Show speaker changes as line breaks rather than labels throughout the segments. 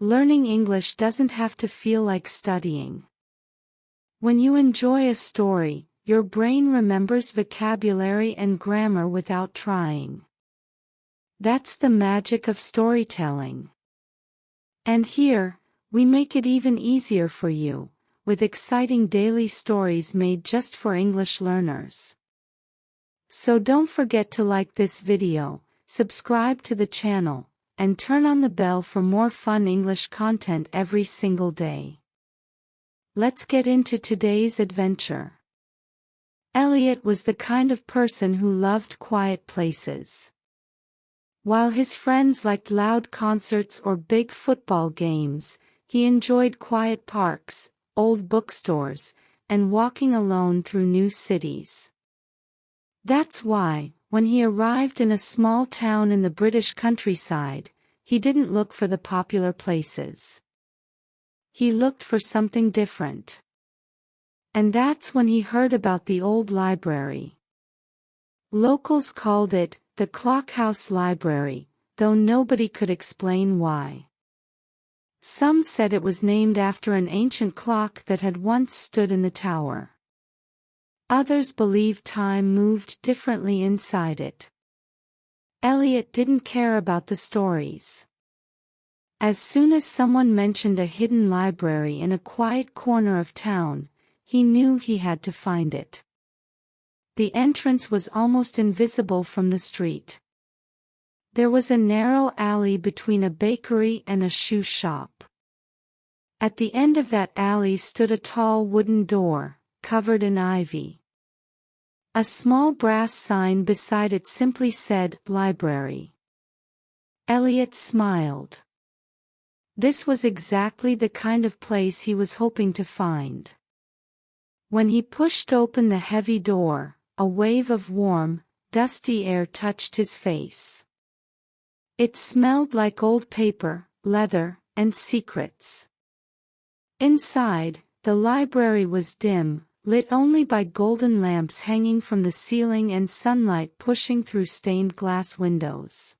learning English doesn't have to feel like studying. When you enjoy a story, your brain remembers vocabulary and grammar without trying. That's the magic of storytelling. And here, we make it even easier for you, with exciting daily stories made just for English learners. So don't forget to like this video, subscribe to the channel, and turn on the bell for more fun English content every single day. Let's get into today's adventure. Elliot was the kind of person who loved quiet places. While his friends liked loud concerts or big football games, he enjoyed quiet parks, old bookstores, and walking alone through new cities. That's why, when he arrived in a small town in the British countryside, he didn't look for the popular places. He looked for something different. And that's when he heard about the old library. Locals called it the Clockhouse Library, though nobody could explain why. Some said it was named after an ancient clock that had once stood in the tower. Others believed time moved differently inside it. Elliot didn't care about the stories. As soon as someone mentioned a hidden library in a quiet corner of town, he knew he had to find it. The entrance was almost invisible from the street. There was a narrow alley between a bakery and a shoe shop. At the end of that alley stood a tall wooden door, covered in ivy. A small brass sign beside it simply said, "Library." Elliot smiled. This was exactly the kind of place he was hoping to find. When he pushed open the heavy door, a wave of warm, dusty air touched his face. It smelled like old paper, leather, and secrets. Inside, the library was dim, lit only by golden lamps hanging from the ceiling and sunlight pushing through stained glass windows.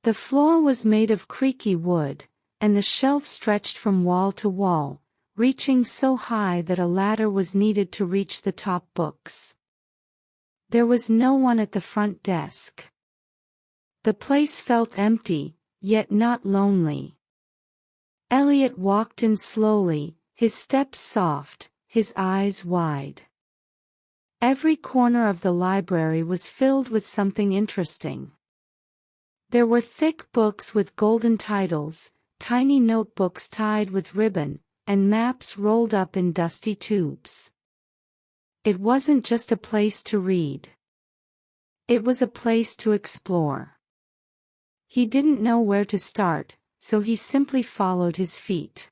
The floor was made of creaky wood, and the shelves stretched from wall to wall, reaching so high that a ladder was needed to reach the top books. There was no one at the front desk. The place felt empty, yet not lonely. Elliot walked in slowly, his steps soft, his eyes wide. Every corner of the library was filled with something interesting. There were thick books with golden titles, tiny notebooks tied with ribbon, and maps rolled up in dusty tubes. It wasn't just a place to read. It was a place to explore. He didn't know where to start, so he simply followed his feet.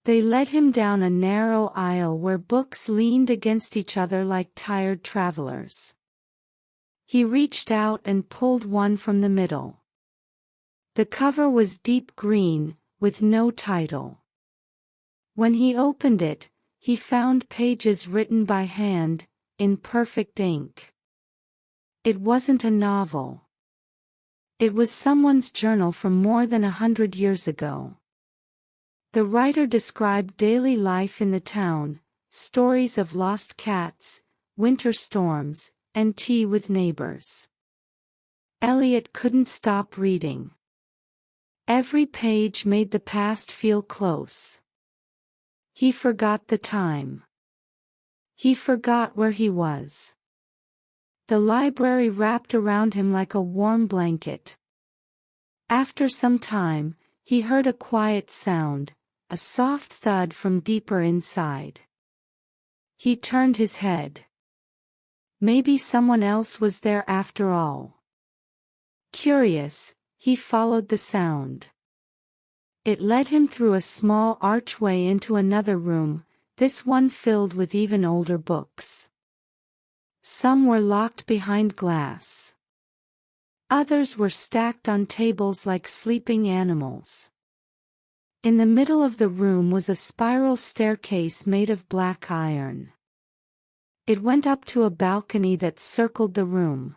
They led him down a narrow aisle where books leaned against each other like tired travelers. He reached out and pulled one from the middle. The cover was deep green, with no title. When he opened it, he found pages written by hand, in perfect ink. It wasn't a novel. It was someone's journal from more than 100 years ago. The writer described daily life in the town, stories of lost cats, winter storms, and tea with neighbors. Elliot couldn't stop reading. Every page made the past feel close. He forgot the time. He forgot where he was. The library wrapped around him like a warm blanket. After some time, he heard a quiet sound, a soft thud from deeper inside. He turned his head. Maybe someone else was there after all. Curious, he followed the sound. It led him through a small archway into another room, this one filled with even older books. Some were locked behind glass. Others were stacked on tables like sleeping animals. In the middle of the room was a spiral staircase made of black iron. It went up to a balcony that circled the room.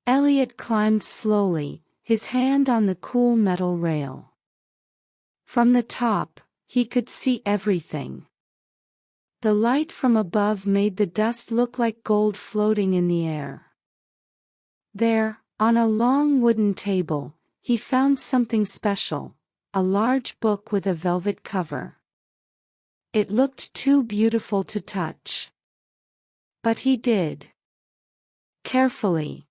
Elliot climbed slowly, his hand on the cool metal rail. From the top, he could see everything. The light from above made the dust look like gold floating in the air. There, on a long wooden table, he found something special, a large book with a velvet cover. It looked too beautiful to touch. But he did. Carefully.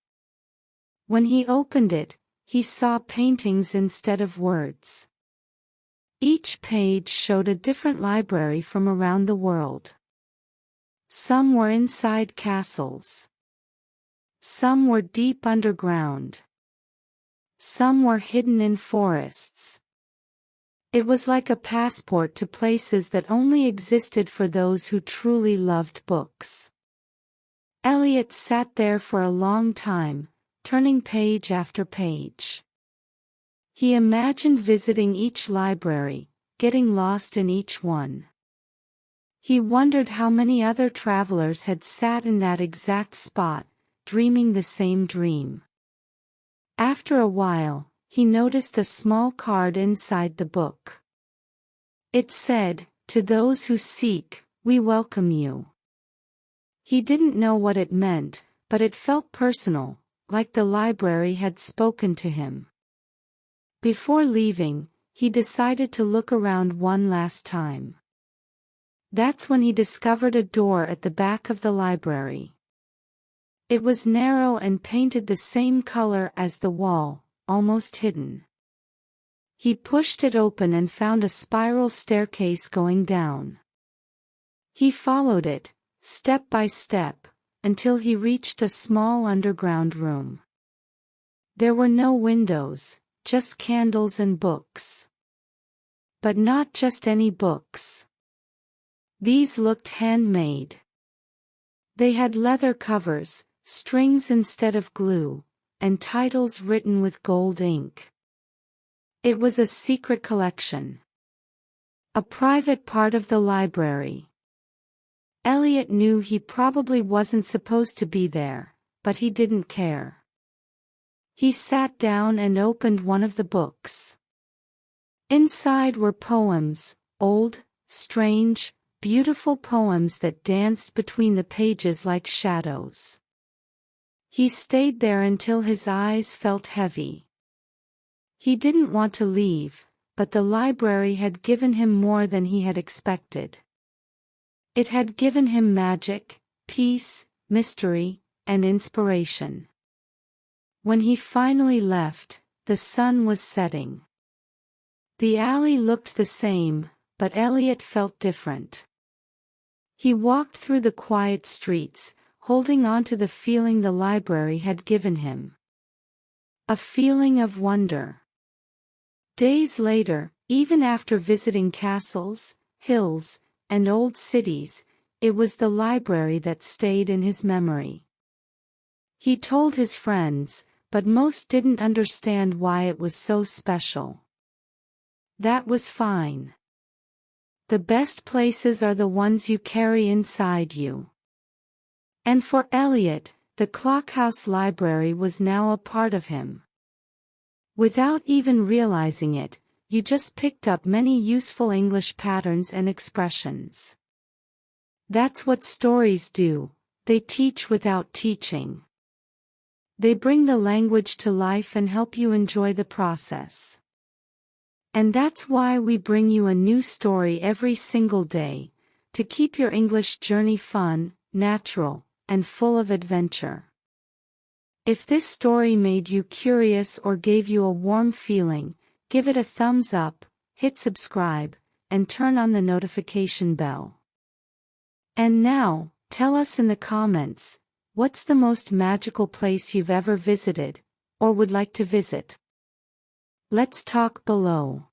When he opened it, he saw paintings instead of words. Each page showed a different library from around the world. Some were inside castles. Some were deep underground. Some were hidden in forests. It was like a passport to places that only existed for those who truly loved books. Eliot sat there for a long time, turning page after page. He imagined visiting each library, getting lost in each one. He wondered how many other travelers had sat in that exact spot, dreaming the same dream. After a while, he noticed a small card inside the book. It said, "To those who seek, we welcome you." He didn't know what it meant, but it felt personal, like the library had spoken to him. Before leaving, he decided to look around one last time. That's when he discovered a door at the back of the library. It was narrow and painted the same color as the wall, almost hidden. He pushed it open and found a spiral staircase going down. He followed it, step by step, until he reached a small underground room. There were no windows, just candles and books. But not just any books. These looked handmade. They had leather covers, strings instead of glue, and titles written with gold ink. It was a secret collection. A private part of the library. Eliot knew he probably wasn't supposed to be there, but he didn't care. He sat down and opened one of the books. Inside were poems, old, strange, beautiful poems that danced between the pages like shadows. He stayed there until his eyes felt heavy. He didn't want to leave, but the library had given him more than he had expected. It had given him magic, peace, mystery, and inspiration. When he finally left, the sun was setting. The alley looked the same, but Eliot felt different. He walked through the quiet streets, holding on to the feeling the library had given him. A feeling of wonder. Days later, even after visiting castles, hills, and old cities, it was the library that stayed in his memory. He told his friends, but most didn't understand why it was so special. That was fine. The best places are the ones you carry inside you. And for Eliot, the Clockhouse Library was now a part of him. Without even realizing it, you just picked up many useful English patterns and expressions. That's what stories do, they teach without teaching. They bring the language to life and help you enjoy the process. And that's why we bring you a new story every single day, to keep your English journey fun, natural, and full of adventure. If this story made you curious or gave you a warm feeling, give it a thumbs up, hit subscribe, and turn on the notification bell. And now, tell us in the comments, what's the most magical place you've ever visited, or would like to visit? Let's talk below.